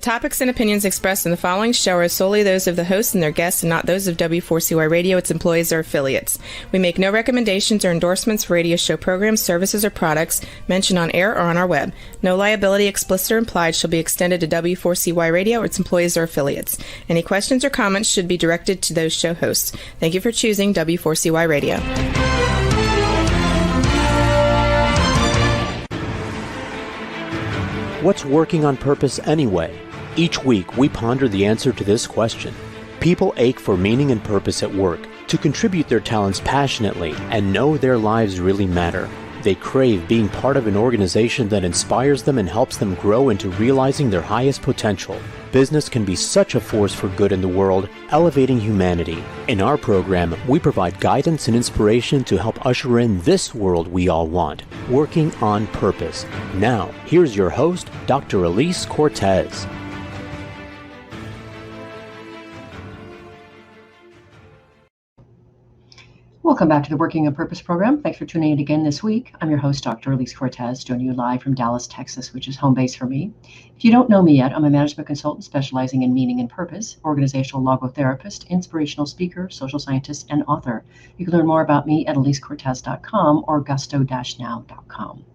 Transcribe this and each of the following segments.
topics and opinions expressed in the following show are solely those of the hosts and their guests and not those of W4CY Radio, its employees, or affiliates. We make no recommendations or endorsements for radio show programs, services, or products mentioned on air or on our web. No liability, explicit or implied, shall be extended to W4CY Radio or its employees or affiliates. Any questions or comments should be directed to those show hosts. Thank you for choosing W4CY Radio. What's working on purpose anyway? Each week, we ponder the answer to this question. People ache for meaning and purpose at work, to contribute their talents passionately and know their lives really matter. They crave being part of an organization that inspires them and helps them grow into realizing their highest potential. Business can be such a force for good in the world, elevating humanity. In our program, we provide guidance and inspiration to help usher in this world we all want, working on purpose. Now, here's your host, Dr. Elise Cortez. Welcome back to the Working on Purpose program. Thanks for tuning in again this week. I'm your host, Dr. Elise Cortez, joining you live from Dallas, Texas, which is home base for me. If you don't know me yet, I'm a management consultant specializing in meaning and purpose, organizational logotherapist, inspirational speaker, social scientist, and author. You can learn more about me at elisecortez.com or gusto-now.com.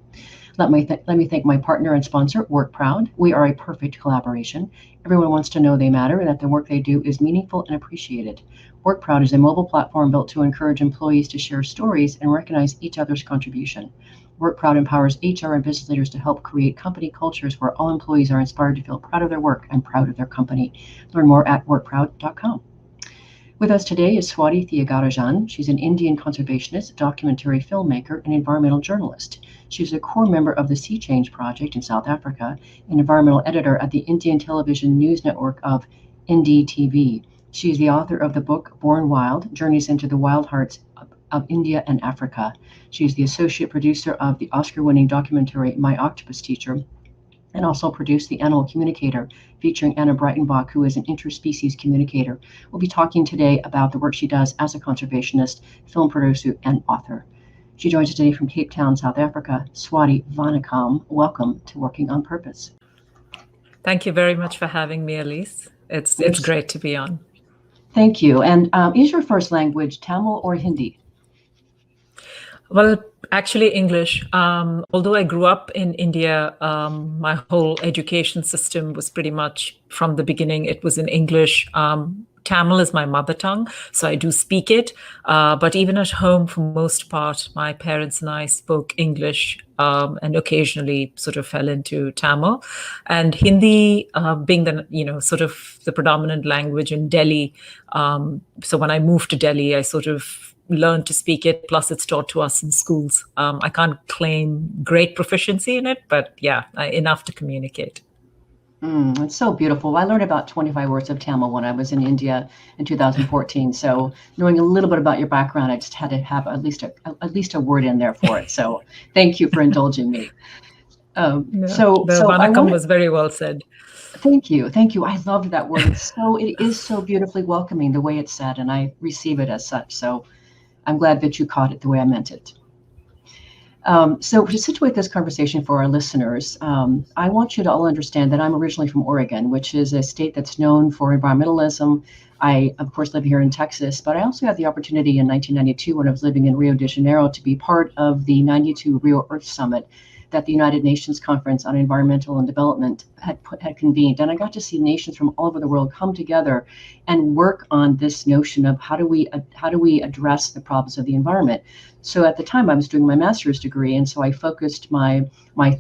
Let me thank my partner and sponsor, WorkProud. We are a perfect collaboration. Everyone wants to know they matter and that the work they do is meaningful and appreciated. WorkProud is a mobile platform built to encourage employees to share stories and recognize each other's contribution. WorkProud empowers HR and business leaders to help create company cultures where all employees are inspired to feel proud of their work and proud of their company. Learn more at workproud.com. With us today is Swati Thiyagarajan. She's an Indian conservationist, documentary filmmaker, and environmental journalist. She's a core member of the Sea Change Project in South Africa, an environmental editor at the Indian television news network of NDTV. She is the author of the book Born Wild, Journeys into the Wild Hearts of India and Africa. She is the associate producer of the Oscar-winning documentary My Octopus Teacher, and also produced The Animal Communicator, featuring Anna Breitenbach, who is an interspecies communicator. We'll be talking today about the work she does as a conservationist, film producer, and author. She joins us today from Cape Town, South Africa. Swati Vanakam, welcome to Working on Purpose. Thank you very much for having me, Elise. It's great to be on. Thank you. And is your first language Tamil or Hindi? Well, actually English. Although I grew up in India, my whole education system was pretty much from the beginning, it was in English. Tamil is my mother tongue, so I do speak it. But even at home, for most part, my parents and I spoke English and occasionally sort of fell into Tamil. And Hindi being the, sort of the predominant language in Delhi. So when I moved to Delhi, I sort of learned to speak it, plus it's taught to us in schools. I can't claim great proficiency in it, but yeah, enough to communicate. It's so beautiful. I learned about 25 words of Tamil when I was in India in 2014. So knowing a little bit about your background, I just had to have at least a word in there for it. So thank you for indulging me. So Vanakam was very well said. Thank you. I loved that word. It is so beautifully welcoming the way it's said, and I receive it as such. So I'm glad that you caught it the way I meant it. So to situate this conversation for our listeners, I want you to all understand that I'm originally from Oregon, which is a state that's known for environmentalism. I, of course, live here in Texas, but I also had the opportunity in 1992 when I was living in Rio de Janeiro to be part of the 92 Rio Earth Summit that the United Nations Conference on Environmental and Development had convened. And I got to see nations from all over the world come together and work on this notion of how do we address the problems of the environment. So at the time I was doing my master's degree, and so I focused my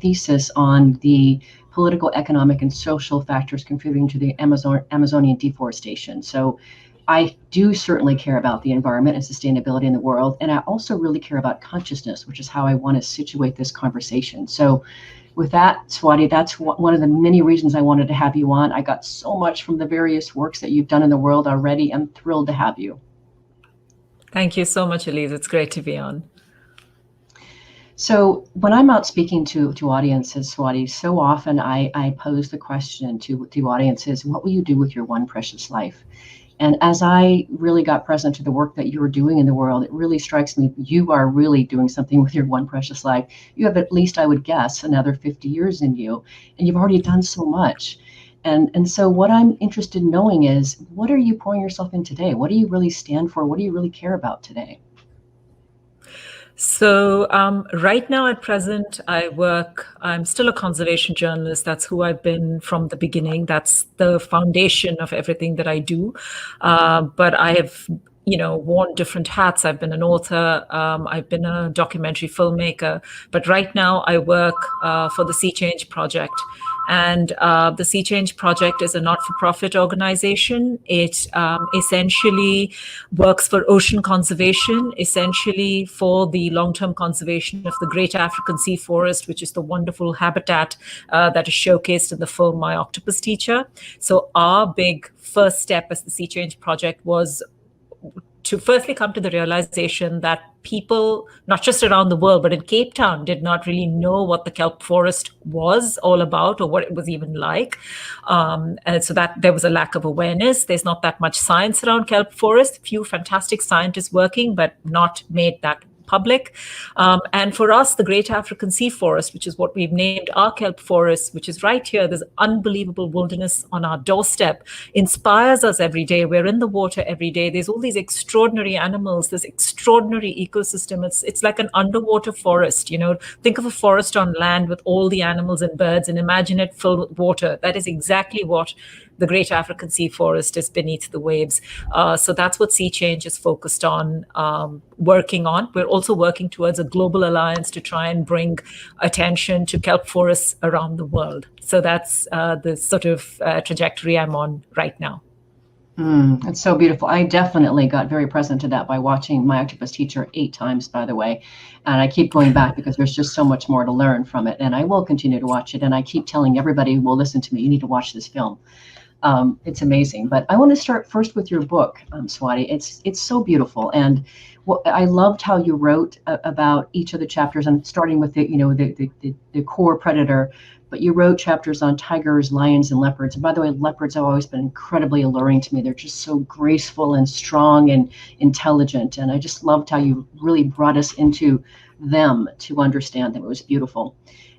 thesis on the political, economic, and social factors contributing to the Amazonian deforestation. So I do certainly care about the environment and sustainability in the world. And I also really care about consciousness, which is how I want to situate this conversation. So with that, Swati, that's one of the many reasons I wanted to have you on. I got so much from the various works that you've done in the world already. I'm thrilled to have you. Thank you so much, Elise. It's great to be on. So when I'm out speaking to audiences, Swati, so often I pose the question to audiences, what will you do with your one precious life? And as I really got present to the work that you were doing in the world, it really strikes me you are really doing something with your one precious life. You have at least, I would guess, another 50 years in you, and you've already done so much. And so what I'm interested in knowing is, what are you pouring yourself in today? What do you really stand for? What do you really care about today? So right now at present, I'm still a conservation journalist. That's who I've been from the beginning. That's the foundation of everything that I do. But I have, worn different hats. I've been an author. I've been a documentary filmmaker. But right now I work for the Sea Change Project. And the Sea Change Project is a not-for-profit organization. It essentially works for ocean conservation, essentially for the long-term conservation of the Great African Sea Forest, which is the wonderful habitat that is showcased in the film My Octopus Teacher. So our big first step as the Sea Change Project was to firstly come to the realization that people, not just around the world, but in Cape Town, did not really know what the kelp forest was all about or what it was even like. And so that there was a lack of awareness. There's not that much science around kelp forest. Few fantastic scientists working, but not made that public. And for us, the Great African Sea Forest, which is what we've named our kelp forest, which is right here, this unbelievable wilderness on our doorstep, inspires us every day. We're in the water every day. There's all these extraordinary animals, this extraordinary ecosystem. It's like an underwater forest. Think of a forest on land with all the animals and birds and imagine it filled with water. That is exactly what the Great African Sea Forest is beneath the waves. So that's what Sea Change is focused on, working on. We're also working towards a global alliance to try and bring attention to kelp forests around the world. So that's the sort of trajectory I'm on right now. That's so beautiful. I definitely got very present to that by watching My Octopus Teacher 8 times, by the way. And I keep going back because there's just so much more to learn from it. And I will continue to watch it. And I keep telling everybody who will listen to me, you need to watch this film. It's amazing. But I want to start first with your book, Swati. It's so beautiful. And I loved how you wrote about each of the chapters, and starting with the core predator. But you wrote chapters on tigers, lions, and leopards. And by the way, leopards have always been incredibly alluring to me. They're just so graceful and strong and intelligent. And I just loved how you really brought us into them to understand them. It was beautiful.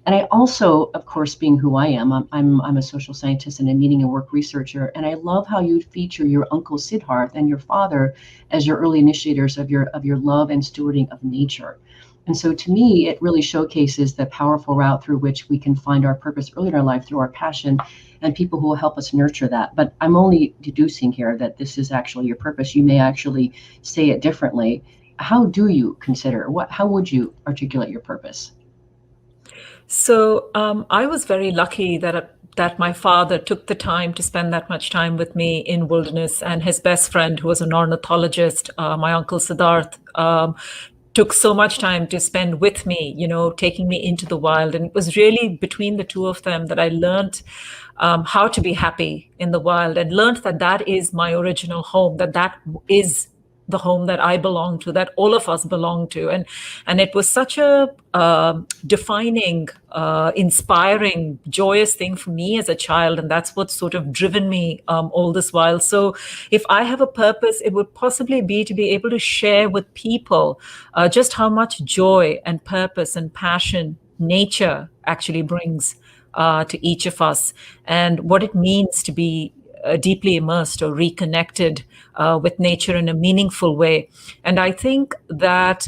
And I also, of course, being who I am, I'm a social scientist and a meaning and work researcher. And I love how you feature your uncle Siddharth and your father as your early initiators of your love and stewarding of nature. And so to me, it really showcases the powerful route through which we can find our purpose early in our life through our passion and people who will help us nurture that. But I'm only deducing here that this is actually your purpose. You may actually say it differently. How do you consider, how would you articulate your purpose? So I was very lucky that my father took the time to spend that much time with me in wilderness, and his best friend, who was an ornithologist, my uncle Siddharth, took so much time to spend with me, taking me into the wild. And it was really between the two of them that I learned how to be happy in the wild, and learned that is my original home, that is the home that I belong to, that all of us belong to. And it was such a defining, inspiring, joyous thing for me as a child. And that's what's sort of driven me all this while. So if I have a purpose, it would possibly be to be able to share with people just how much joy and purpose and passion nature actually brings to each of us, and what it means to be deeply immersed or reconnected with nature in a meaningful way. And I think that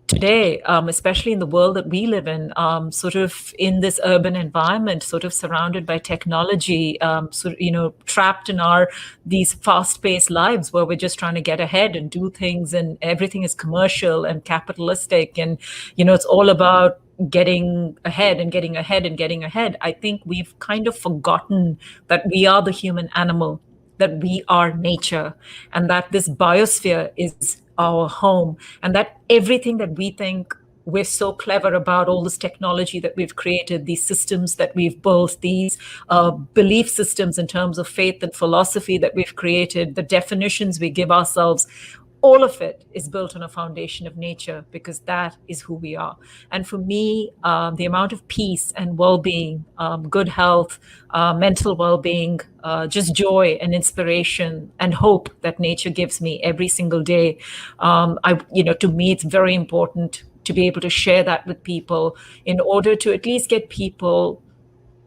today, especially in the world that we live in, sort of in this urban environment, sort of surrounded by technology, trapped in these fast-paced lives where we're just trying to get ahead and do things, and everything is commercial and capitalistic, and it's all about getting ahead and getting ahead and getting ahead. I think we've kind of forgotten that we are the human animal, that we are nature, and that this biosphere is our home, and that everything that we think we're so clever about, all this technology that we've created, these systems that we've built, these belief systems in terms of faith and philosophy that we've created, the definitions we give ourselves, all of it is built on a foundation of nature, because that is who we are. And for me, the amount of peace and well-being, good health, mental well-being, just joy and inspiration and hope that nature gives me every single day, to me, it's very important to be able to share that with people in order to at least get people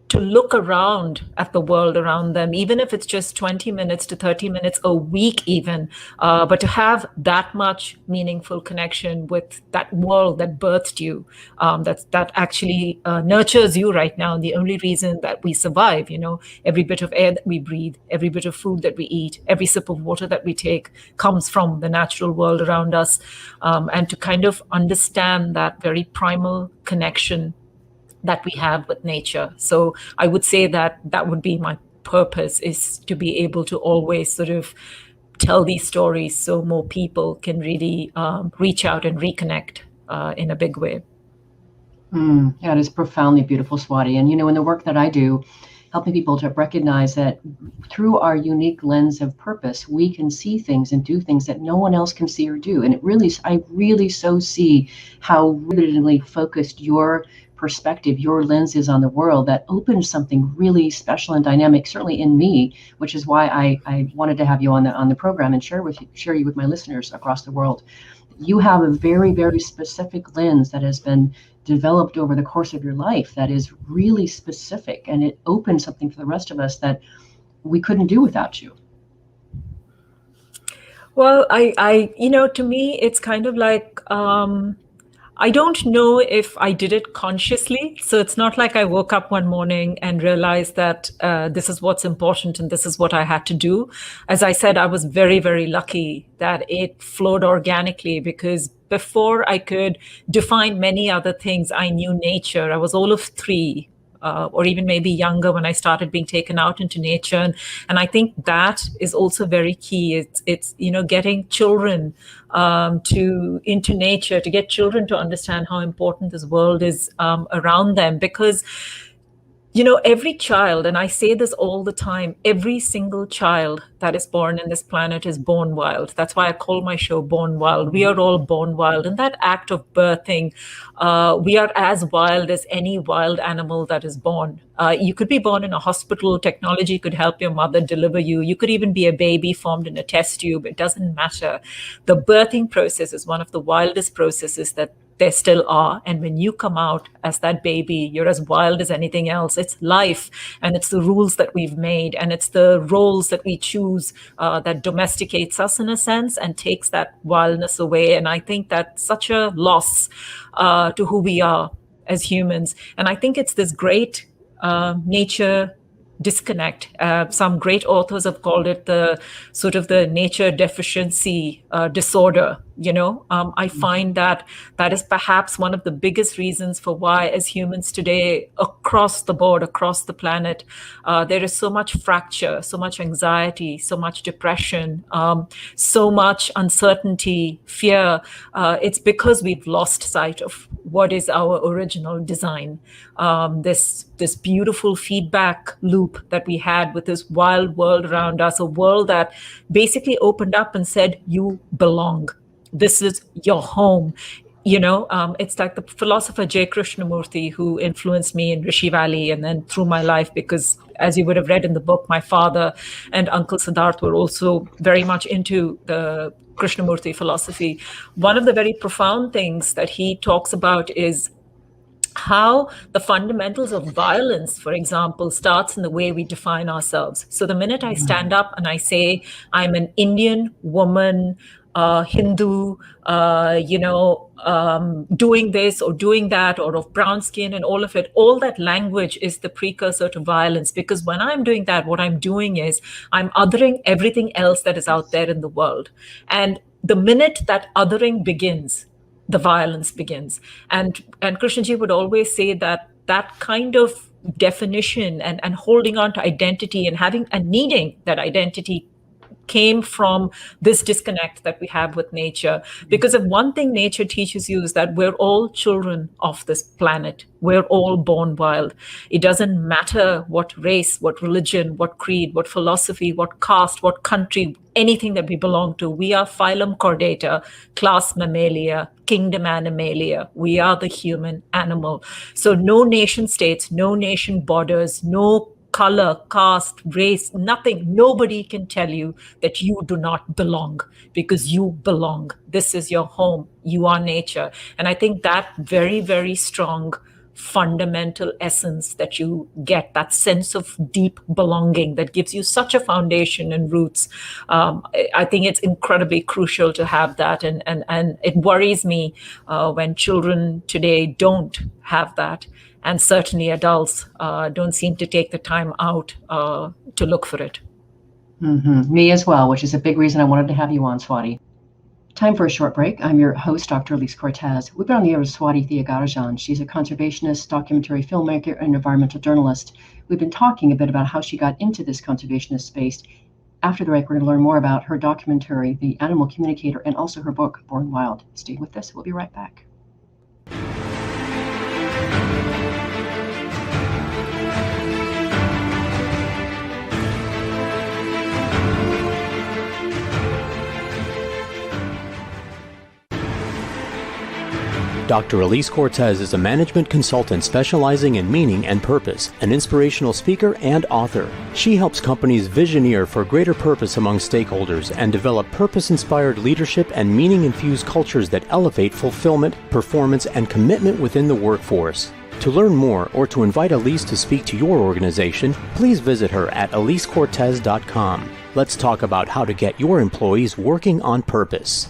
to look around at the world around them, even if it's just 20 minutes to 30 minutes a week even, but to have that much meaningful connection with that world that birthed you, that actually nurtures you right now, the only reason that we survive, every bit of air that we breathe, every bit of food that we eat, every sip of water that we take comes from the natural world around us. And to kind of understand that very primal connection that we have with nature. So I would say that that would be my purpose, is to be able to always sort of tell these stories so more people can really reach out and reconnect in a big way. Yeah, it is profoundly beautiful, Swati. And, in the work that I do, helping people to recognize that through our unique lens of purpose, we can see things and do things that no one else can see or do. And I really so see how really focused your perspective, your lens is on the world, that opens something really special and dynamic, certainly in me, which is why I wanted to have you on the program and share you with my listeners across the world. You have a very, very specific lens that has been developed over the course of your life that is really specific, and it opens something for the rest of us that we couldn't do without you. Well, I to me, it's kind of like, I don't know if I did it consciously. So it's not like I woke up one morning and realized that this is what's important and this is what I had to do. As I said, I was very, very lucky that it flowed organically, because before I could define many other things, I knew nature. I was all of 3. Or even maybe younger when I started being taken out into nature. And I think that is also very key. It's getting children into nature, to get children to understand how important this world is around them. Because every child, and I say this all the time, every single child that is born in this planet is born wild. That's why I call my show Born Wild. We are all born wild. And that act of birthing, we are as wild as any wild animal that is born. You could be born in a hospital. Technology could help your mother deliver you. You could even be a baby formed in a test tube. It doesn't matter. The birthing process is one of the wildest processes that there still are. And when you come out as that baby, you're as wild as anything else. It's life, and it's the rules that we've made, and it's the roles that we choose that domesticates us in a sense and takes that wildness away. And I think that's such a loss to who we are as humans. And I think it's this great nature disconnect. Some great authors have called it the sort of the nature deficiency disorder. I find that is perhaps one of the biggest reasons for why, as humans today, across the board, across the planet, there is so much fracture, so much anxiety, so much depression, so much uncertainty, fear. It's because we've lost sight of what is our original design. This beautiful feedback loop that we had with this wild world around us, a world that basically opened up and said, you belong. This is your home. It's like the philosopher J. Krishnamurti, who influenced me in Rishi Valley and then through my life, because as you would have read in the book, my father and Uncle Siddharth were also very much into the Krishnamurti philosophy. One of the very profound things that he talks about is how the fundamentals of violence, for example, starts in the way we define ourselves. So the minute I stand up and I say, I'm an Indian woman, Hindu, doing this or doing that, or of brown skin and all of it, all that language is the precursor to violence. Because when I'm doing that, what I'm doing is I'm othering everything else that is out there in the world. And the minute that othering begins, the violence begins. And Krishnaji would always say that kind of definition and holding on to identity and having and needing that identity came from this disconnect that we have with nature. Because if one thing nature teaches you is that we're all children of this planet. We're all born wild. It doesn't matter what race, what religion, what creed, what philosophy, what caste, what country, anything that we belong to. We are phylum Chordata, class Mammalia, kingdom Animalia. We are the human animal. So no nation states, no nation borders, no color, caste, race, nothing. Nobody can tell you that you do not belong, because you belong. This is your home. You are nature. And I think that very, very strong fundamental essence that you get, that sense of deep belonging that gives you such a foundation and roots. I think it's incredibly crucial to have that. And it worries me when children today don't have that. And certainly adults don't seem to take the time out to look for it. Mm-hmm. Me as well, which is a big reason I wanted to have you on, Swati. Time for a short break. I'm your host, Dr. Elise Cortez. We've been on the air with Swati Thiyagarajan. She's a conservationist, documentary filmmaker, and environmental journalist. We've been talking a bit about how she got into this conservationist space. After the break, we're going to learn more about her documentary, The Animal Communicator, and also her book, Born Wild. Stay with us. We'll be right back. Dr. Elise Cortez is a management consultant specializing in meaning and purpose, an inspirational speaker and author. She helps companies visioneer for greater purpose among stakeholders and develop purpose-inspired leadership and meaning-infused cultures that elevate fulfillment, performance, and commitment within the workforce. To learn more or to invite Elise to speak to your organization, please visit her at elisecortez.com. Let's talk about how to get your employees working on purpose.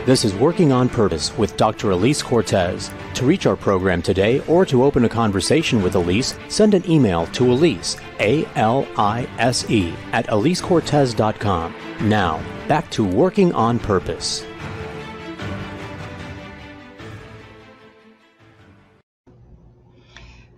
This is Working on Purpose with Dr. Elise Cortez. To reach our program today or to open a conversation with Elise, send an email to Elise, A-L-I-S-E, at elisecortez.com. Now, back to Working on Purpose.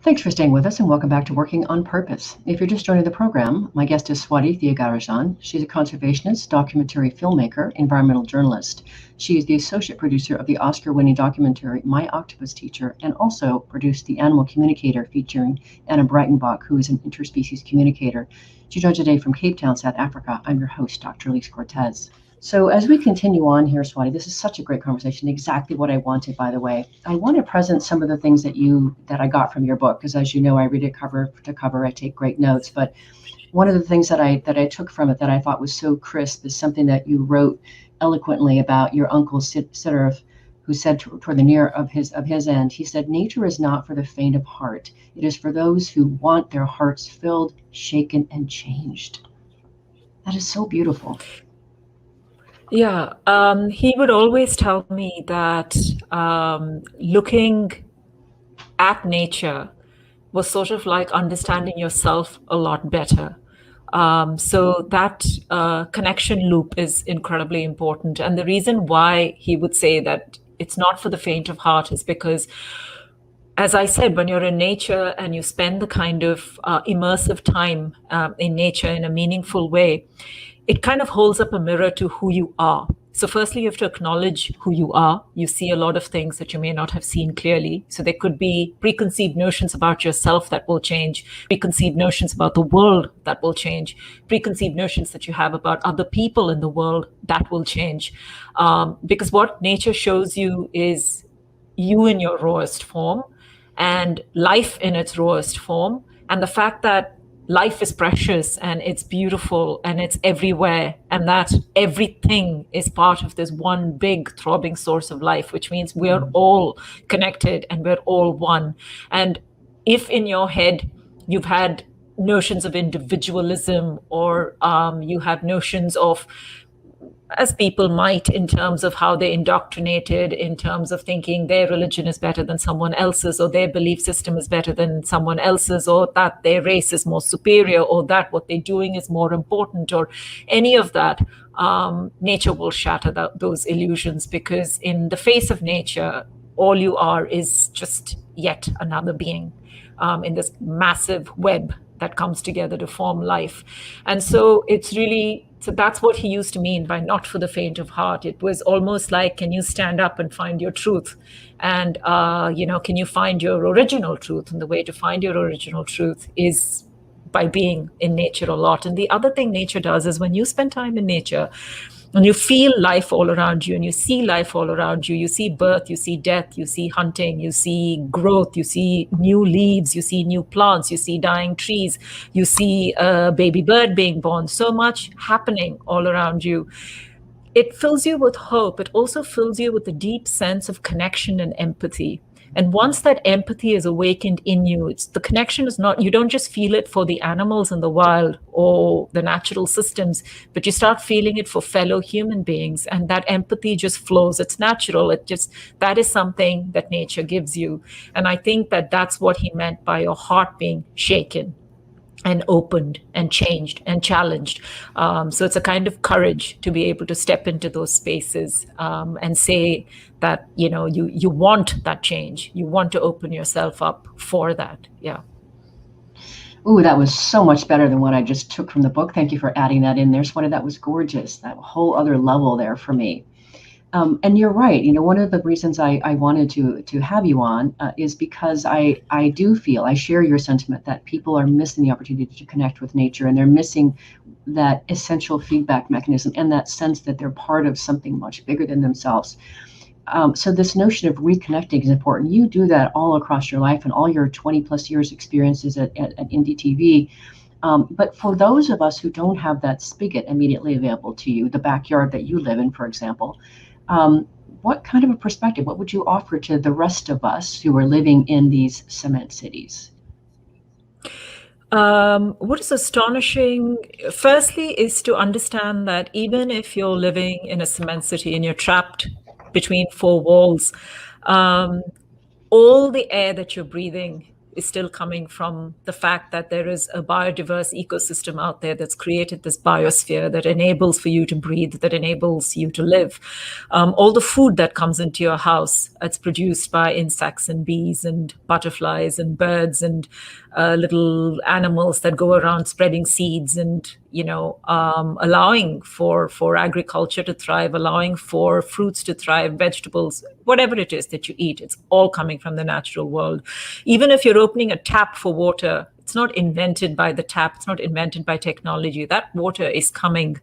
Thanks for staying with us and welcome back to Working on Purpose. If you're just joining the program, my guest is Swati Thiyagarajan. She's a conservationist, documentary filmmaker, environmental journalist. She is the associate producer of the Oscar-winning documentary My Octopus Teacher and also produced The Animal Communicator featuring Anna Breitenbach, who is an interspecies communicator. She joins today from Cape Town, South Africa. I'm your host, Dr. Elise Cortez. So as we continue on here, Swati, this is such a great conversation, exactly what I wanted, by the way. I want to present some of the things that I got from your book, because as you know, I read it cover to cover, I take great notes. But one of the things that I took from it that I thought was so crisp is something that you wrote eloquently about your uncle Siddharth, who said toward the near of his end, he said, "Nature is not for the faint of heart. It is for those who want their hearts filled, shaken, and changed." That is so beautiful. Yeah, he would always tell me that looking at nature was sort of like understanding yourself a lot better. So that connection loop is incredibly important. And the reason why he would say that it's not for the faint of heart is because, as I said, when you're in nature and you spend the kind of immersive time in nature in a meaningful way, it kind of holds up a mirror to who you are. So firstly, you have to acknowledge who you are. You see a lot of things that you may not have seen clearly. So there could be preconceived notions about yourself that will change, preconceived notions about the world that will change, preconceived notions that you have about other people in the world that will change. Because what nature shows you is you in your rawest form and life in its rawest form. And the fact that life is precious and it's beautiful and it's everywhere, and that everything is part of this one big throbbing source of life, which means we're all connected and we're all one. And if in your head you've had notions of individualism or you have notions of, as people might, in terms of how they're indoctrinated, in terms of thinking their religion is better than someone else's, or their belief system is better than someone else's, or that their race is more superior, or that what they're doing is more important, or any of that, nature will shatter those illusions, because in the face of nature, all you are is just yet another being in this massive web that comes together to form life. And so it's really, so that's what he used to mean by not for the faint of heart. It was almost like, can you stand up and find your truth? And, can you find your original truth? And the way to find your original truth is by being in nature a lot. And the other thing nature does is when you spend time in nature, and you feel life all around you and you see life all around you, you see birth, you see death, you see hunting, you see growth, you see new leaves, you see new plants, you see dying trees, you see a baby bird being born, so much happening all around you. it fills you with hope. It also fills you with a deep sense of connection and empathy. And once that empathy is awakened in you, it's the connection is not, you don't just feel it for the animals in the wild or the natural systems, but you start feeling it for fellow human beings. And that empathy just flows. It's natural. That is something that nature gives you. And I think that that's what he meant by your heart being shaken and opened and changed and challenged. So it's a kind of courage to be able to step into those spaces and say that, you want that change. You want to open yourself up for that. Yeah. Ooh, that was so much better than what I just took from the book. Thank you for adding that in there, Swati. That was gorgeous. That whole other level there for me. And you're right. One of the reasons I wanted to have you on is because I do feel, I share your sentiment that people are missing the opportunity to connect with nature, and they're missing that essential feedback mechanism and that sense that they're part of something much bigger than themselves. So this notion of reconnecting is important. You do that all across your life and all your 20 plus years experiences at Indie TV. But for those of us who don't have that spigot immediately available to you, the backyard that you live in, for example, what kind of a perspective, what would you offer to the rest of us who are living in these cement cities? What is astonishing, firstly, is to understand that even if you're living in a cement city and you're trapped between four walls, all the air that you're breathing is still coming from the fact that there is a biodiverse ecosystem out there that's created this biosphere that enables for you to breathe, that enables you to live. All the food that comes into your house, it's produced by insects and bees and butterflies and birds and little animals that go around spreading seeds and allowing for agriculture to thrive, allowing for fruits to thrive, vegetables, whatever it is that you eat, it's all coming from the natural world. Even if you're opening a tap for water, it's not invented by the tap, it's not invented by technology. That water is coming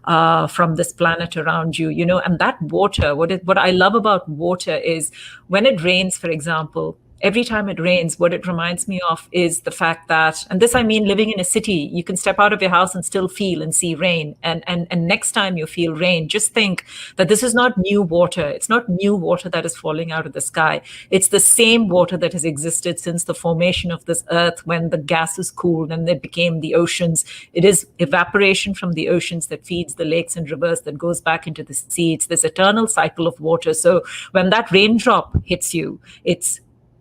from this planet around you, and that water, what I love about water is when it rains, for example, every time it rains, what it reminds me of is the fact that, and this I mean living in a city, you can step out of your house and still feel and see rain. And next time you feel rain, just think that this is not new water. It's not new water that is falling out of the sky. It's the same water that has existed since the formation of this earth, when the gases cooled and they became the oceans. It is evaporation from the oceans that feeds the lakes and rivers that goes back into the sea. It's this eternal cycle of water. So when that raindrop hits you, it's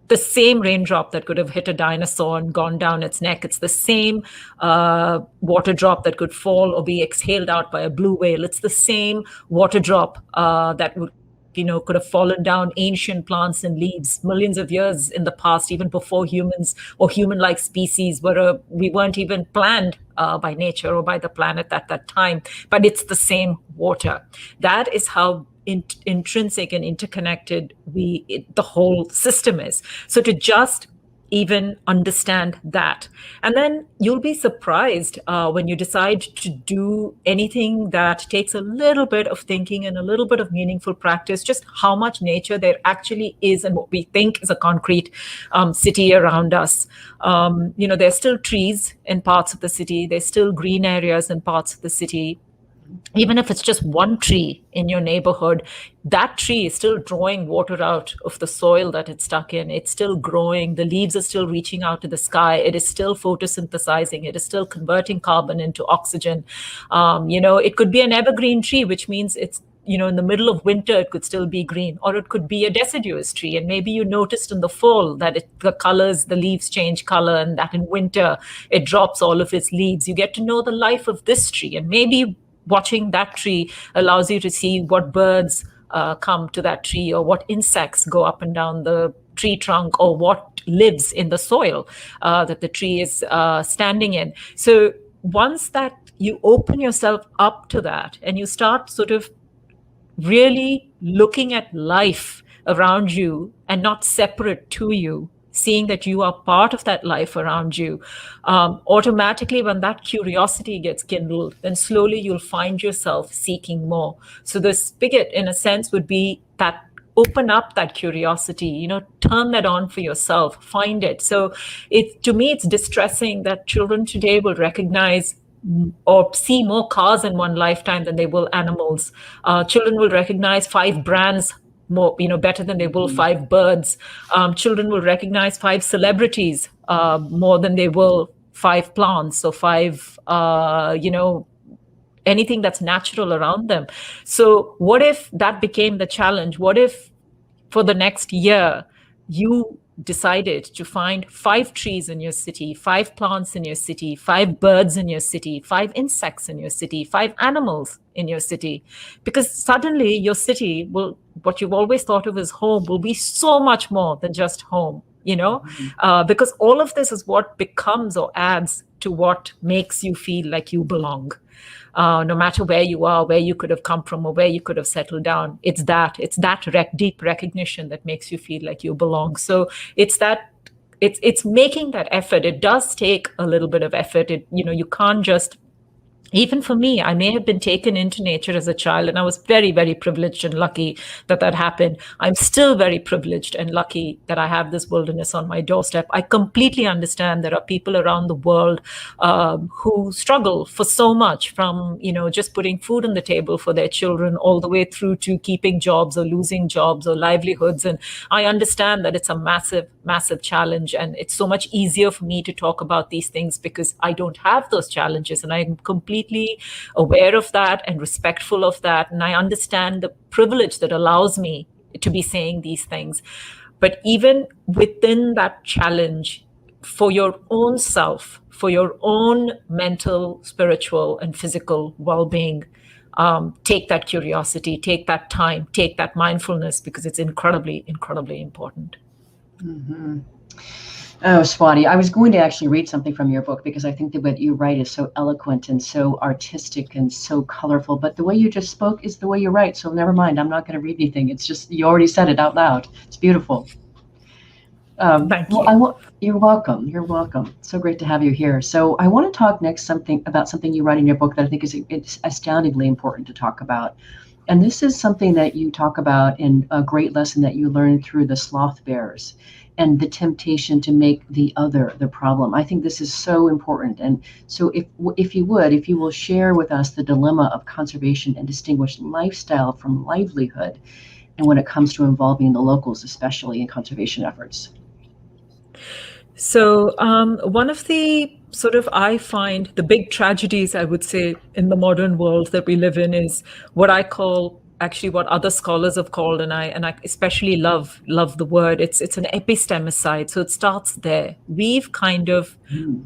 the same raindrop that could have hit a dinosaur and gone down its neck. It's the same water drop that could fall or be exhaled out by a blue whale. It's the same water drop that would, could have fallen down ancient plants and leaves millions of years in the past, even before humans or human-like species we weren't even planned by nature or by the planet at that time. But it's the same water. That is how intrinsic and interconnected the whole system is. So to just even understand that, and then you'll be surprised when you decide to do anything that takes a little bit of thinking and a little bit of meaningful practice, just how much nature there actually is and what we think is a concrete city around us. There's still trees in parts of the city. There's still green areas in parts of the city. Even if it's just one tree in your neighborhood, that tree is still drawing water out of the soil that it's stuck in. It's still growing. The leaves are still reaching out to the sky. It is still photosynthesizing. It is still converting carbon into oxygen. It could be an evergreen tree, which means it's, in the middle of winter, it could still be green, or it could be a deciduous tree. And maybe you noticed in the fall that the leaves change color, and that in winter, it drops all of its leaves. You get to know the life of this tree, and maybe watching that tree allows you to see what birds come to that tree, or what insects go up and down the tree trunk, or what lives in the soil that the tree is standing in. So once that you open yourself up to that, and you start sort of really looking at life around you and not separate to you, seeing that you are part of that life around you, automatically when that curiosity gets kindled, then slowly you'll find yourself seeking more. So the spigot, in a sense, would be that open up that curiosity, turn that on for yourself, find it. So to me, it's distressing that children today will recognize or see more cars in one lifetime than they will animals. Children will recognize 5 brands more, better than they will 5 birds. Children will recognize 5 celebrities more than they will 5 plants or 5, anything that's natural around them. So what if that became the challenge? What if for the next year you decided to find 5 trees in your city, 5 plants in your city, 5 birds in your city, 5 insects in your city, 5 animals in your city? Because suddenly your city will, what you've always thought of as home, will be so much more than just home, because all of this is what becomes or adds to what makes you feel like you belong. No matter where you are, where you could have come from, or where you could have settled down, it's that deep recognition that makes you feel like you belong. So it's making that effort. It does take a little bit of effort. You can't just. Even for me, I may have been taken into nature as a child, and I was very, very privileged and lucky that happened. I'm still very privileged and lucky that I have this wilderness on my doorstep. I completely understand there are people around the world who struggle for so much, from just putting food on the table for their children, all the way through to keeping jobs or losing jobs or livelihoods. And I understand that it's a massive, massive challenge, and it's so much easier for me to talk about these things because I don't have those challenges, and I'm completely aware of that and respectful of that. And I understand the privilege that allows me to be saying these things. But even within that challenge, for your own self, for your own mental, spiritual, and physical well-being, take that curiosity, take that time, take that mindfulness, because it's incredibly, incredibly important. Mm-hmm. Oh, Swati, I was going to actually read something from your book because I think that what you write is so eloquent and so artistic and so colorful. But the way you just spoke is the way you write. So never mind. I'm not going to read anything. It's just, you already said it out loud. It's beautiful. Thank you. You're welcome. You're welcome. So great to have you here. So I want to talk next about something you write in your book that I think it's astoundingly important to talk about. And this is something that you talk about in a great lesson that you learned through the sloth bears, and the temptation to make the other the problem. I think this is so important. And so if you will share with us the dilemma of conservation and distinguish lifestyle from livelihood, and when it comes to involving the locals, especially in conservation efforts. So one of the I find the big tragedies, I would say, in the modern world that we live in is what I call, actually what other scholars have called, and I especially love the word, it's an epistemicide. So it starts there. We've kind of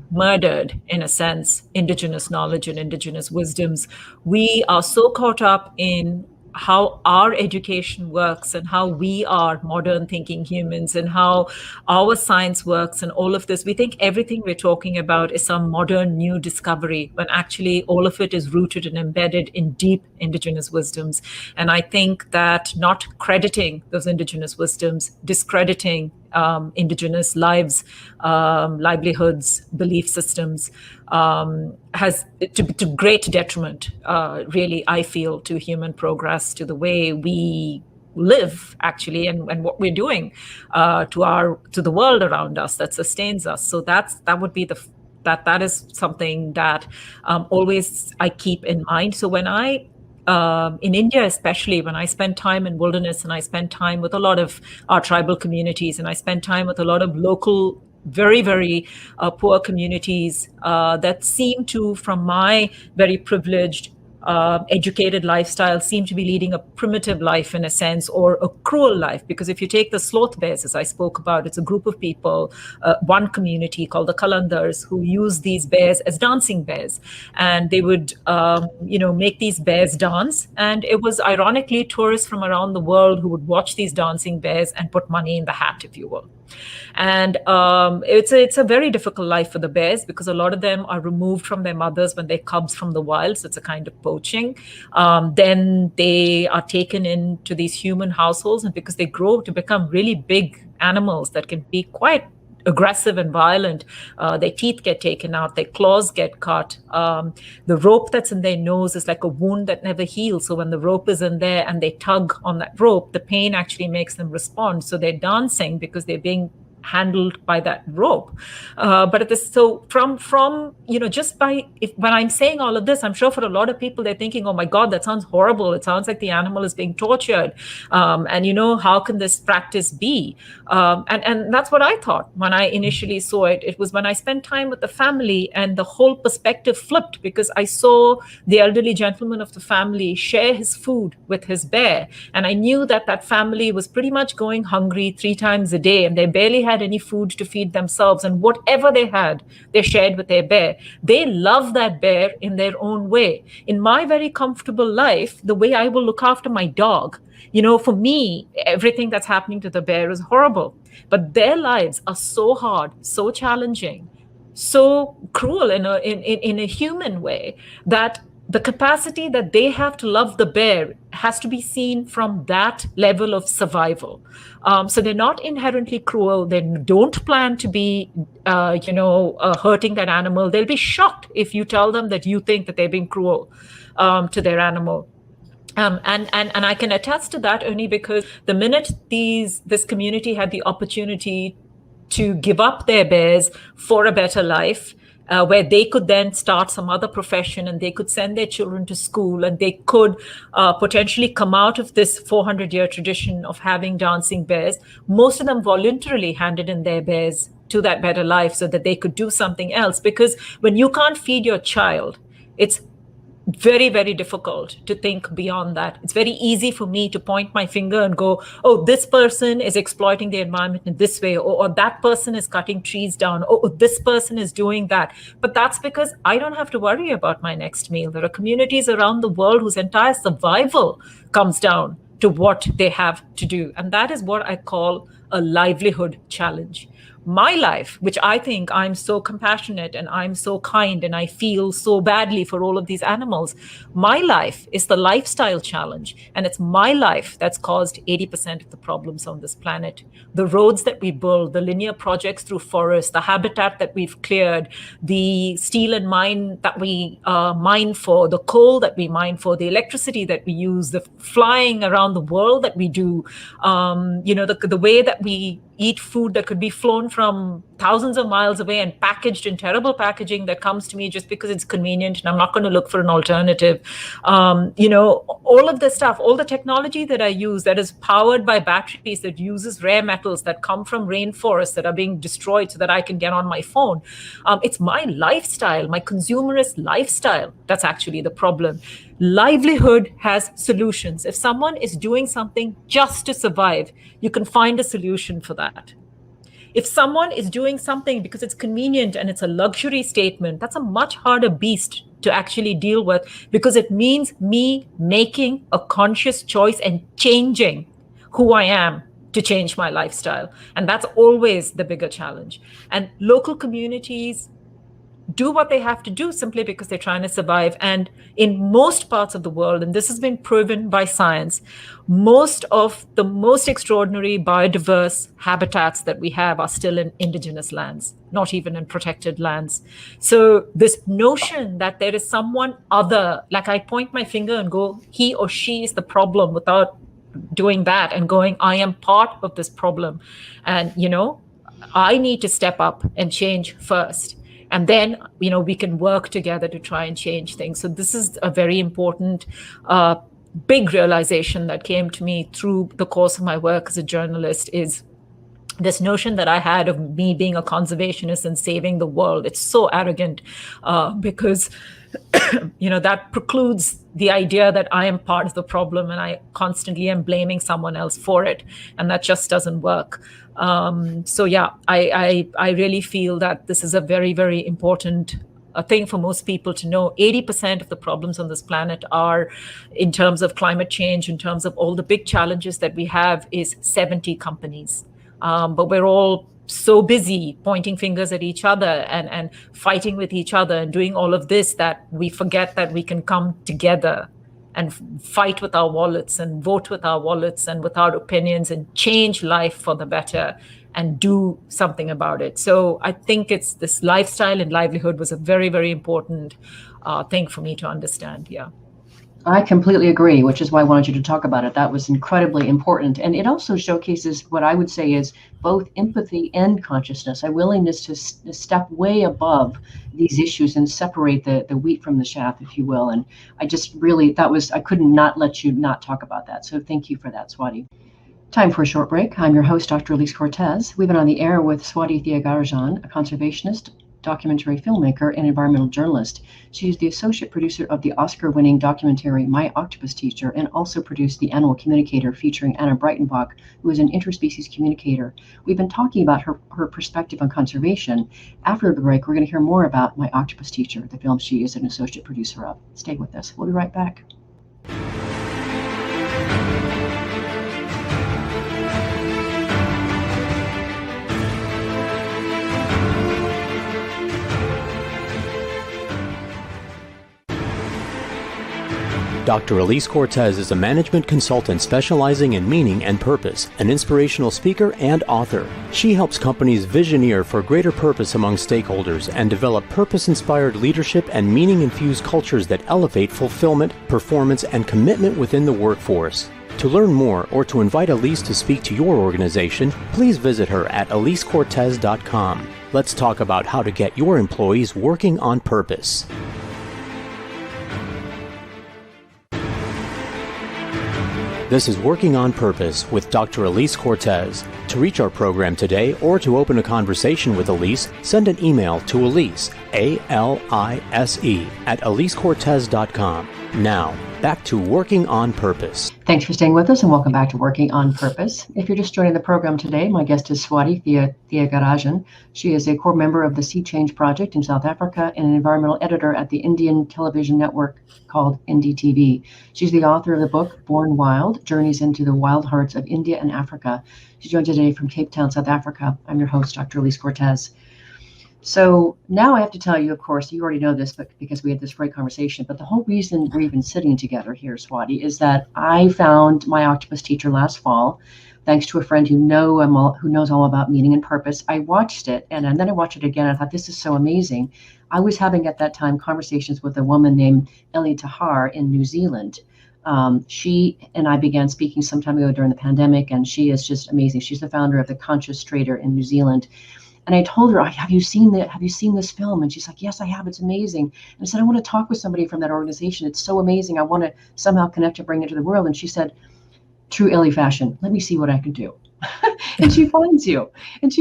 murdered, in a sense, indigenous knowledge and indigenous wisdoms. We are so caught up in how our education works and how we are modern thinking humans and how our science works and all of this. We think everything we're talking about is some modern new discovery, when actually all of it is rooted and embedded in deep indigenous wisdoms. And I think that not crediting those indigenous wisdoms, discrediting indigenous lives, livelihoods, belief systems, has to great detriment, really, I feel, to human progress, to the way we live, actually, and what we're doing to the world around us that sustains us. So that is something that always I keep in mind. So when I in India, especially, when I spend time in wilderness and I spend time with a lot of our tribal communities, and I spend time with a lot of local, very, very poor communities that seem to, from my very privileged, educated lifestyle, seem to be leading a primitive life, in a sense, or a cruel life. Because if you take the sloth bears, as I spoke about, it's a group of people, one community called the Kalandars, who use these bears as dancing bears. And they would, make these bears dance. And it was, ironically, tourists from around the world who would watch these dancing bears and put money in the hat, if you will. And it's a very difficult life for the bears, because a lot of them are removed from their mothers when they're cubs from the wild. So it's a kind of poaching. Then they are taken into these human households, and because they grow to become really big animals that can be quite aggressive and violent, their teeth get taken out, their claws get cut. The rope that's in their nose is like a wound that never heals. So when the rope is in there and they tug on that rope, the pain actually makes them respond. So they're dancing because they're being handled by that rope. But from just when I'm saying all of this, I'm sure for a lot of people they're thinking, oh my God, that sounds horrible. It sounds like the animal is being tortured, and how can this practice be? And that's what I thought when I initially saw it. It was when I spent time with the family and the whole perspective flipped, because I saw the elderly gentleman of the family share his food with his bear, and I knew that family was pretty much going hungry 3 times a day, and they barely had any food to feed themselves, and whatever they had, they shared with their bear. They love that bear in their own way. In my very comfortable life, the way I will look after my dog, for me, everything that's happening to the bear is horrible. But their lives are so hard, so challenging, so cruel in a human way, that the capacity that they have to love the bear has to be seen from that level of survival. So they're not inherently cruel. They don't plan to be, hurting that animal. They'll be shocked if you tell them that you think that they're being cruel to their animal. And I can attest to that only because the minute this community had the opportunity to give up their bears for a better life, where they could then start some other profession, and they could send their children to school, and they could potentially come out of this 400-year tradition of having dancing bears. Most of them voluntarily handed in their bears to that better life so that they could do something else. Because when you can't feed your child, it's very, very difficult to think beyond that. It's very easy for me to point my finger and go, oh, this person is exploiting the environment in this way, or that person is cutting trees down, or this person is doing that. But that's because I don't have to worry about my next meal. There are communities around the world whose entire survival comes down to what they have to do. And that is what I call a livelihood challenge. My life, which I think I'm so compassionate and I'm so kind and I feel so badly for all of these animals, my life is the lifestyle challenge. And it's my life that's caused 80% of the problems on this planet. The roads that we build, the linear projects through forests, the habitat that we've cleared, the steel and mine that we mine for, the coal that we mine for, the electricity that we use, the flying around the world that we do, the way that we eat food that could be flown from thousands of miles away and packaged in terrible packaging that comes to me just because it's convenient and I'm not going to look for an alternative. All of this stuff, all the technology that I use that is powered by batteries, that uses rare metals that come from rainforests that are being destroyed so that I can get on my phone. It's my lifestyle, my consumerist lifestyle, that's actually the problem. Livelihood has solutions. If someone is doing something just to survive, you can find a solution for that. If someone is doing something because it's convenient and it's a luxury statement, that's a much harder beast to actually deal with, because it means me making a conscious choice and changing who I am to change my lifestyle. And that's always the bigger challenge. And local communities do what they have to do simply because they're trying to survive. And in most parts of the world, and this has been proven by science, most of the most extraordinary biodiverse habitats that we have are still in indigenous lands, not even in protected lands. So this notion that there is someone other, like I point my finger and go, he or she is the problem, without doing that and going, I am part of this problem. And, I need to step up and change first. And then, we can work together to try and change things. So this is a very important, big realization that came to me through the course of my work as a journalist, is this notion that I had of me being a conservationist and saving the world. It's so arrogant because, that precludes the idea that I am part of the problem and I constantly am blaming someone else for it. And that just doesn't work. I really feel that this is a very, very important thing for most people to know. 80% of the problems on this planet are, in terms of climate change, in terms of all the big challenges that we have, is 70 companies. But we're all so busy pointing fingers at each other and fighting with each other and doing all of this that we forget that we can come together and fight with our wallets and vote with our wallets and with our opinions and change life for the better and do something about it. So I think it's this lifestyle and livelihood was a very, very important thing for me to understand. Yeah. I completely agree, which is why I wanted you to talk about it. That was incredibly important. And it also showcases what I would say is both empathy and consciousness, a willingness to step way above these issues and separate the wheat from the chaff, if you will. And I just really, I couldn't not let you not talk about that. So thank you for that, Swati. Time for a short break. I'm your host, Dr. Elise Cortez. We've been on the air with Swati Thiyagarajan, a conservationist, documentary filmmaker, and environmental journalist. She is the associate producer of the Oscar-winning documentary My Octopus Teacher, and also produced The Animal Communicator, featuring Anna Breitenbach, who is an interspecies communicator. We've been talking about her perspective on conservation. After the break, we're going to hear more about My Octopus Teacher, the film she is an associate producer of. Stay with us. We'll be right back. Dr. Elise Cortez is a management consultant specializing in meaning and purpose, an inspirational speaker and author. She helps companies visioneer for greater purpose among stakeholders and develop purpose-inspired leadership and meaning-infused cultures that elevate fulfillment, performance, and commitment within the workforce. To learn more or to invite Elise to speak to your organization, please visit her at elisecortez.com. Let's talk about how to get your employees working on purpose. This is Working on Purpose with Dr. Elise Cortez. To reach our program today or to open a conversation with Elise, send an email to Elise, A-L-I-S-E, at elisecortez.com. Now, back to Working on Purpose. Thanks for staying with us and welcome back to Working on Purpose. If you're just joining the program today, my guest is Swati Thiyagarajan. She is a core member of the Sea Change Project in South Africa and an environmental editor at the Indian television network called NDTV. She's the author of the book Born Wild, Journeys into the Wild Hearts of India and Africa. She joins today from Cape Town, South Africa. I'm your host, Dr. Elise Cortez. So now I have to tell you, of course, you already know this, but because we had this great conversation, but the whole reason we're even sitting together here, Swati, is that I found My Octopus Teacher last fall, thanks to a friend who knows all about meaning and purpose. I watched it, and then I watched it again. I thought, this is so amazing. I was having at that time conversations with a woman named Ellie Tahar in New Zealand. She and I began speaking some time ago during the pandemic, and she is just amazing. She's the founder of the Conscious Trader in New Zealand. And I told her, have you seen this film? And she's like, yes, I have. It's amazing. And I said, I want to talk with somebody from that organization. It's so amazing. I want to somehow connect and bring it to the world. And she said, true Ellie fashion, let me see what I can do. And she finds you. And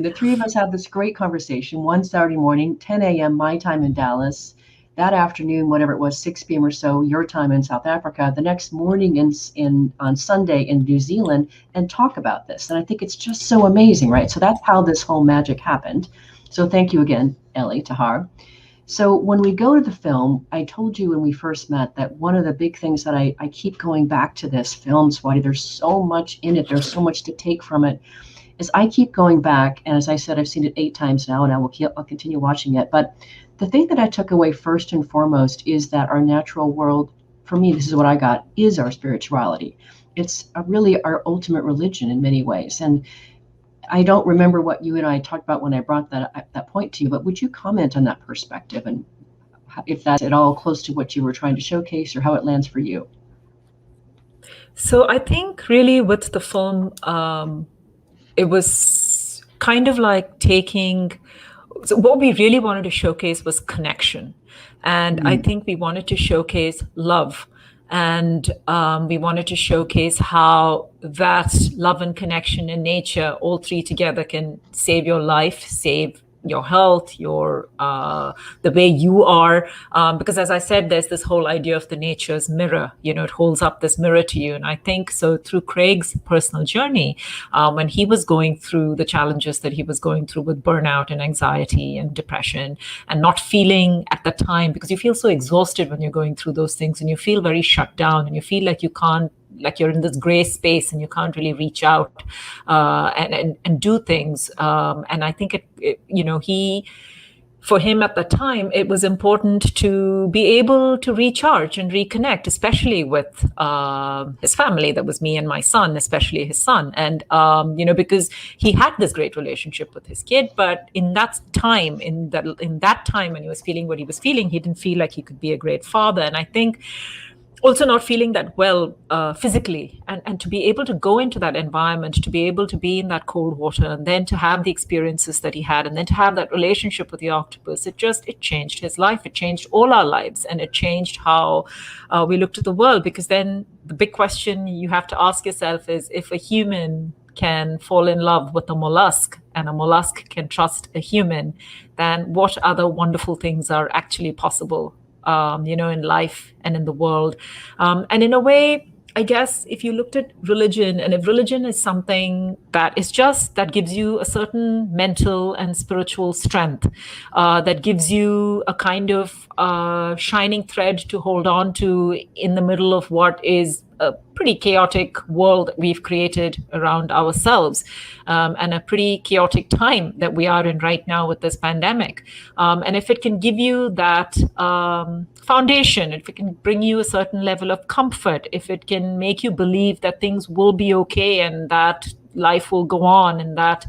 the three of us had this great conversation one Saturday morning, 10 a.m. my time in Dallas. That afternoon, whatever it was, 6 p.m. or so, your time in South Africa, the next morning on Sunday in New Zealand, and talk about this. And I think it's just so amazing, right? So that's how this whole magic happened. So thank you again, Ellie Tahar. So when we go to the film, I told you when we first met that one of the big things that I keep going back to this film, Swati, there's so much in it, there's so much to take from it, is I keep going back. And as I said, I've seen it 8 times now, and I'll continue watching it. But the thing that I took away first and foremost is that our natural world, for me, this is what I got, is our spirituality. It's really our ultimate religion in many ways. And I don't remember what you and I talked about when I brought that point to you, but would you comment on that perspective and if that's at all close to what you were trying to showcase or how it lands for you? So I think really with the film, it was kind of like so what we really wanted to showcase was connection. And I think we wanted to showcase love. And we wanted to showcase how that love and connection and nature, all three together, can save your life, save your health, your the way you are. Because as I said, there's this whole idea of the nature's mirror. It holds up this mirror to you. And I think so through Craig's personal journey, when he was going through the challenges that he was going through with burnout and anxiety and depression, and not feeling at the time, because you feel so exhausted when you're going through those things, and you feel very shut down, and you feel like you can't, like you're in this gray space and you can't really reach out and do things. And I think for him at the time, it was important to be able to recharge and reconnect, especially with his family. That was me and my son, especially his son. And, because he had this great relationship with his kid, but in that time when he was feeling what he was feeling, he didn't feel like he could be a great father. And I think also not feeling that well physically, and to be able to go into that environment, to be able to be in that cold water, and then to have the experiences that he had, and then to have that relationship with the octopus, it changed his life. It changed all our lives, and it changed how we looked at the world. Because then the big question you have to ask yourself is, if a human can fall in love with a mollusk, and a mollusk can trust a human, then what other wonderful things are actually possible, in life and in the world. And in a way, I guess if you looked at religion, and if religion is something that is just, that gives you a certain mental and spiritual strength, that gives you a kind of shining thread to hold on to in the middle of what is a pretty chaotic world that we've created around ourselves, and a pretty chaotic time that we are in right now with this pandemic. And if it can give you that foundation, if it can bring you a certain level of comfort, if it can make you believe that things will be okay and that life will go on, and that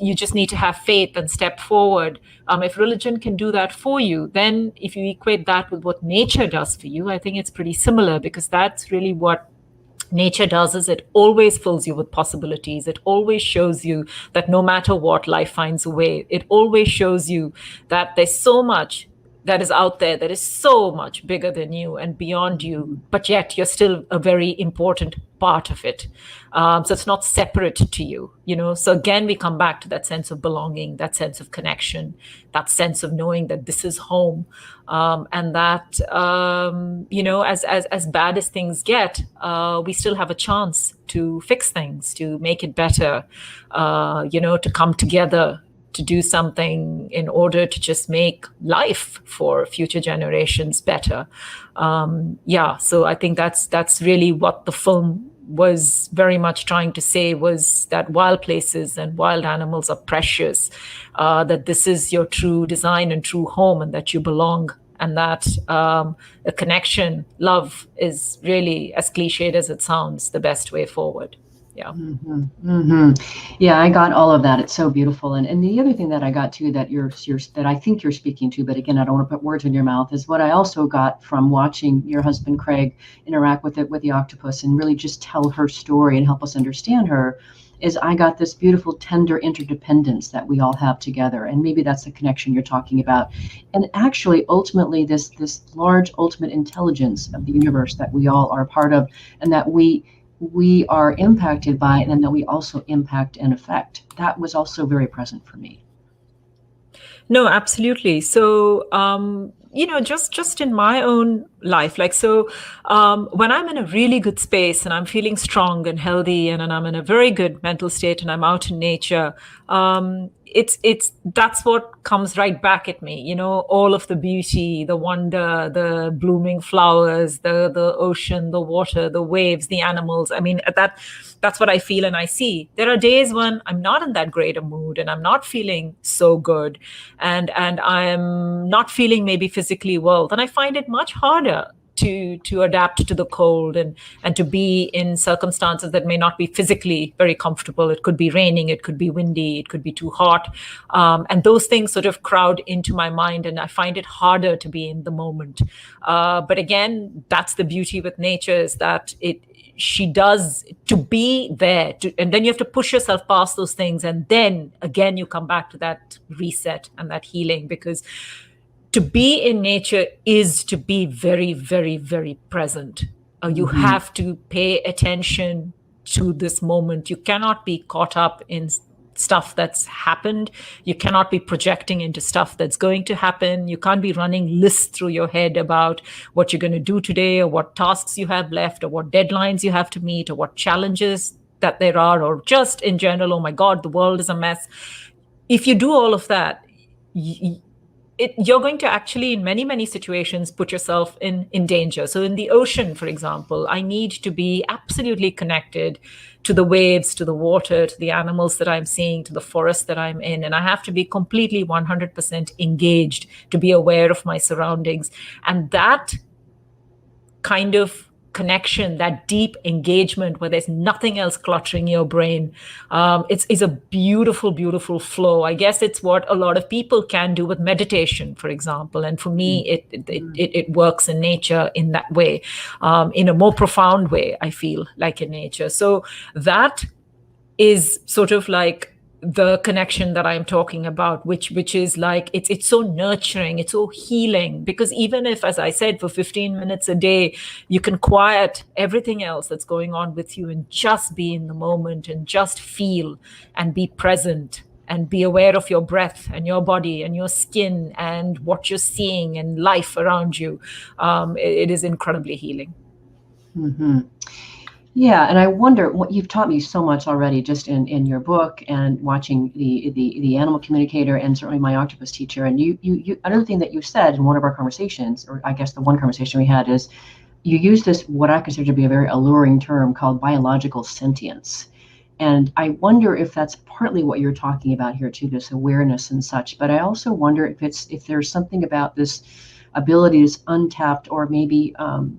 you just need to have faith and step forward. If religion can do that for you, then if you equate that with what nature does for you, I think it's pretty similar, because that's really what nature does. Is it always fills you with possibilities. It always shows you that no matter what, life finds a way. It always shows you that there's so much that is out there that is so much bigger than you and beyond you, but yet you're still a very important part of it. So it's not separate to you, So again, we come back to that sense of belonging, that sense of connection, that sense of knowing that this is home, and that, as bad as things get, we still have a chance to fix things, to make it better, to come together, to do something in order to just make life for future generations better. So I think that's really what the film was very much trying to say, was that wild places and wild animals are precious, that this is your true design and true home, and that you belong, and that a connection, love, is really, as cliched as it sounds, the best way forward. Yeah. Mm-hmm. Mm-hmm. Yeah, I got all of that. It's so beautiful. And the other thing that I got too, that that I think you're speaking to, but again, I don't want to put words in your mouth, is what I also got from watching your husband Craig interact with the octopus and really just tell her story and help us understand her, is I got this beautiful, tender interdependence that we all have together. And maybe that's the connection you're talking about. And actually, ultimately, this large ultimate intelligence of the universe that we all are a part of, and that we are impacted by, and that we also impact and affect. That was also very present for me. No, absolutely. So, just in my own life, when I'm in a really good space and I'm feeling strong and healthy, and I'm in a very good mental state, and I'm out in nature, that's what comes right back at me, all of the beauty, the wonder, the blooming flowers, the ocean, the water, the waves, the animals. I mean, that's what I feel and I see. There are days when I'm not in that great a mood, and I'm not feeling so good, and I'm not feeling maybe physically well. Then I find it much harder to adapt to the cold, and to be in circumstances that may not be physically very comfortable. It could be raining, it could be windy, it could be too hot. And those things sort of crowd into my mind, and I find it harder to be in the moment. But again, that's the beauty with nature, is that she does to be there, and then you have to push yourself past those things. And then again, you come back to that reset and that healing, because to be in nature is to be very, very, very present. You have to pay attention to this moment. You cannot be caught up in stuff that's happened. You cannot be projecting into stuff that's going to happen. You can't be running lists through your head about what you're going to do today, or what tasks you have left, or what deadlines you have to meet, or what challenges that there are, or just in general, oh my God, the world is a mess. If you do all of that, you're going to actually, in many, many situations, put yourself in danger. So in the ocean, for example, I need to be absolutely connected to the waves, to the water, to the animals that I'm seeing, to the forest that I'm in. And I have to be completely 100% engaged to be aware of my surroundings. And that kind of connection, that deep engagement where there's nothing else cluttering your brain. It's a beautiful, beautiful flow. I guess it's what a lot of people can do with meditation, for example. And for me, it works in nature in that way, in a more profound way, I feel like in nature. So that is sort of like the connection that I'm talking about, which is like, it's so nurturing, it's so healing, because even if, as I said, for 15 minutes a day, you can quiet everything else that's going on with you and just be in the moment and just feel and be present and be aware of your breath and your body and your skin and what you're seeing and life around you, it is incredibly healing. Mm-hmm. Yeah, and I wonder, what you've taught me so much already, just in your book and watching the Animal Communicator, and certainly my octopus teacher. And you another thing that you said in one of our conversations, or I guess the one conversation we had, is you use this, what I consider to be a very alluring term called biological sentience. And I wonder if that's partly what you're talking about here too, this awareness and such. But I also wonder if there's something about this ability, this untapped, or maybe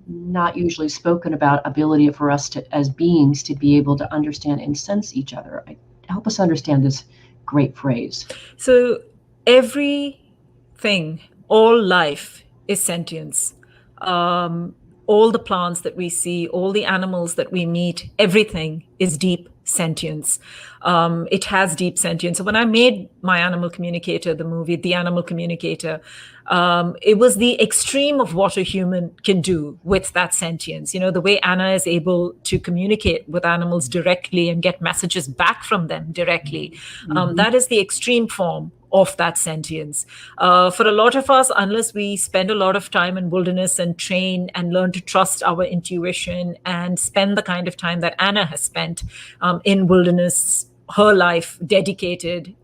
not usually spoken about ability for us to, as beings, to be able to understand and sense each other. Help us understand this great phrase. So everything, all life is sentience. All the plants that we see, all the animals that we meet, everything is deep sentience. It has deep sentience. So when I made my Animal Communicator, the movie, The Animal Communicator, it was the extreme of what a human can do with that sentience. You know, the way Anna is able to communicate with animals directly and get messages back from them directly. That is the extreme form of that sentience. For a lot of us, unless we spend a lot of time in wilderness and train and learn to trust our intuition and spend the kind of time that Anna has spent in wilderness, her life dedicated,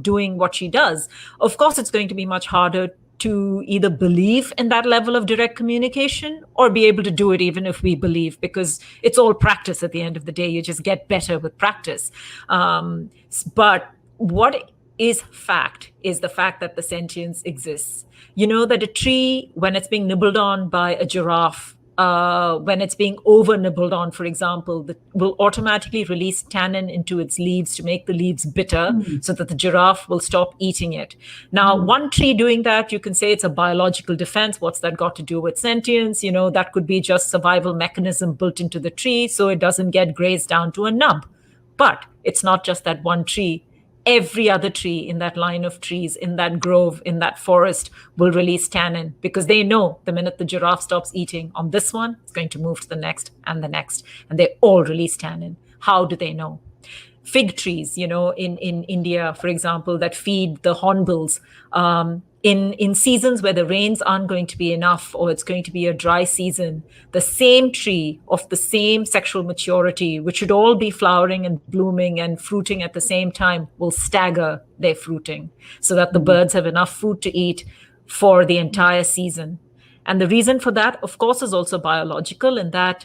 doing what she does, of course, it's going to be much harder to either believe in that level of direct communication or be able to do it even if we believe, because it's all practice at the end of the day. You just get better with practice. But what is fact is the fact that the sentience exists. You know that a tree, when it's being nibbled on by a giraffe, when it's being over nibbled on, for example, will automatically release tannin into its leaves to make the leaves bitter so that the giraffe will stop eating it. Now, one tree doing that, you can say it's a biological defense. What's that got to do with sentience? You know, that could be just survival mechanism built into the tree so it doesn't get grazed down to a nub. But it's not just that one tree. Every other tree in that line of trees, in that grove, in that forest will release tannin, because they know the minute the giraffe stops eating on this one, it's going to move to the next, and they all release tannin. How do they know? Fig trees, you know, in India, for example, that feed the hornbills, in seasons where the rains aren't going to be enough, or it's going to be a dry season, the same tree of the same sexual maturity, which should all be flowering and blooming and fruiting at the same time, will stagger their fruiting so that the birds have enough food to eat for the entire season. And the reason for that, of course, is also biological, in that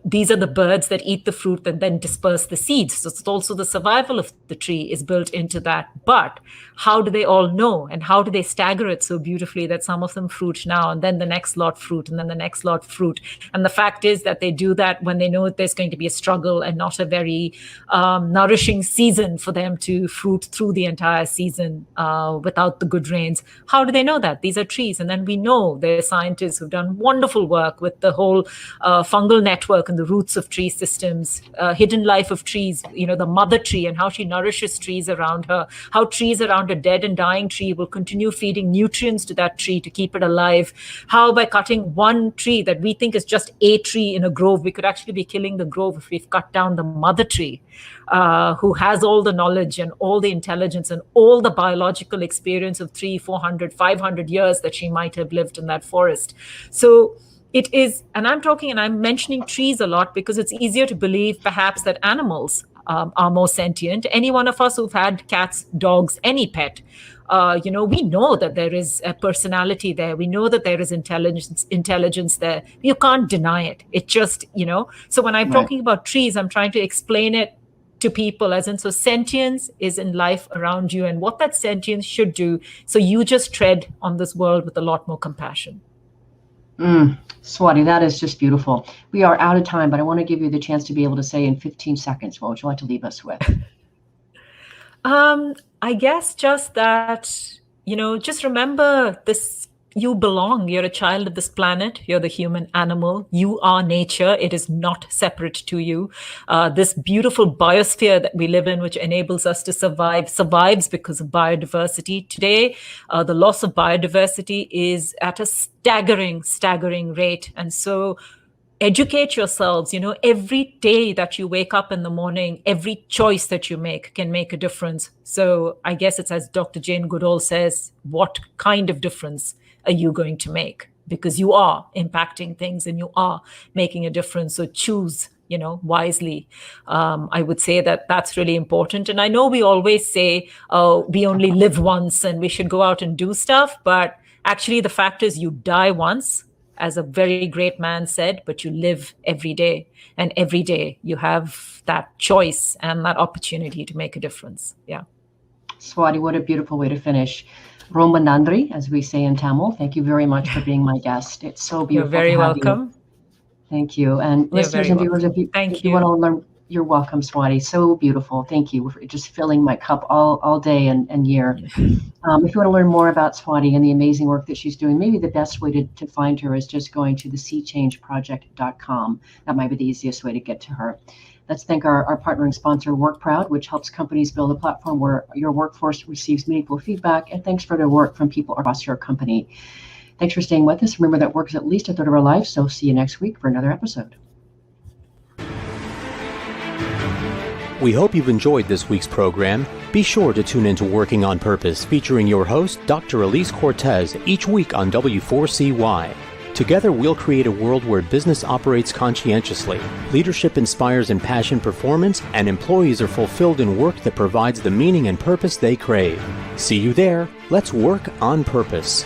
these are the birds that eat the fruit and then disperse the seeds. So it's also the survival of the tree is built into that. But how do they all know? And how do they stagger it so beautifully that some of them fruit now and then the next lot fruit and then the next lot fruit? And the fact is that they do that when they know there's going to be a struggle and not a very nourishing season for them to fruit through the entire season without the good rains. How do they know that? These are trees. And then we know there are scientists who've done wonderful work with the whole fungal network and the roots of tree systems, hidden life of trees, you know, the mother tree and how she nourishes trees around her, how trees around a dead and dying tree will continue feeding nutrients to that tree to keep it alive, how by cutting one tree that we think is just a tree in a grove, we could actually be killing the grove if we've cut down the mother tree, who has all the knowledge and all the intelligence and all the biological experience of 300, 400, 500 years that she might have lived in that forest. So it is, and I'm mentioning trees a lot because it's easier to believe perhaps that animals are more sentient. Any one of us who've had cats, dogs, any pet, we know that there is a personality there. We know that there is intelligence there. You can't deny it. It just, so when I'm talking about trees, I'm trying to explain it to people as in, so sentience is in life around you and what that sentience should do. So you just tread on this world with a lot more compassion. Swati, that is just beautiful. We are out of time, but I want to give you the chance to be able to say in 15 seconds, what would you like to leave us with? I guess just that, just remember this, you belong. You're a child of this planet. You're the human animal. You are nature. It is not separate to you. This beautiful biosphere that we live in, which enables us to survive, survives because of biodiversity. Today, the loss of biodiversity is at a staggering rate. And so educate yourselves. Every day that you wake up in the morning, every choice that you make can make a difference. So I guess it's as Dr. Jane Goodall says, what kind of difference are you going to make? Because you are impacting things and you are making a difference. So choose, wisely. I would say that that's really important. And I know we always say, we only live once and we should go out and do stuff. But actually, the fact is you die once, as a very great man said, but you live every day. And every day you have that choice and that opportunity to make a difference. Yeah. Swati, what a beautiful way to finish. Romba Nandri, as we say in Tamil, thank you very much for being my guest. It's so beautiful. You're very welcome. Thank you. And listeners and viewers, if you want to learn, you're welcome, Swati. So beautiful. Thank you for just filling my cup all day and year. If you want to learn more about Swati and the amazing work that she's doing, maybe the best way to find her is just going to theseachangeproject.com. That might be the easiest way to get to her. Let's thank our partnering sponsor, WorkProud, which helps companies build a platform where your workforce receives meaningful feedback. And thanks for their work from people across your company. Thanks for staying with us. Remember that work is at least a third of our life. So see you next week for another episode. We hope you've enjoyed this week's program. Be sure to tune into Working on Purpose, featuring your host, Dr. Elise Cortez, each week on W4CY. Together, we'll create a world where business operates conscientiously, leadership inspires impassioned performance, and employees are fulfilled in work that provides the meaning and purpose they crave. See you there. Let's work on purpose.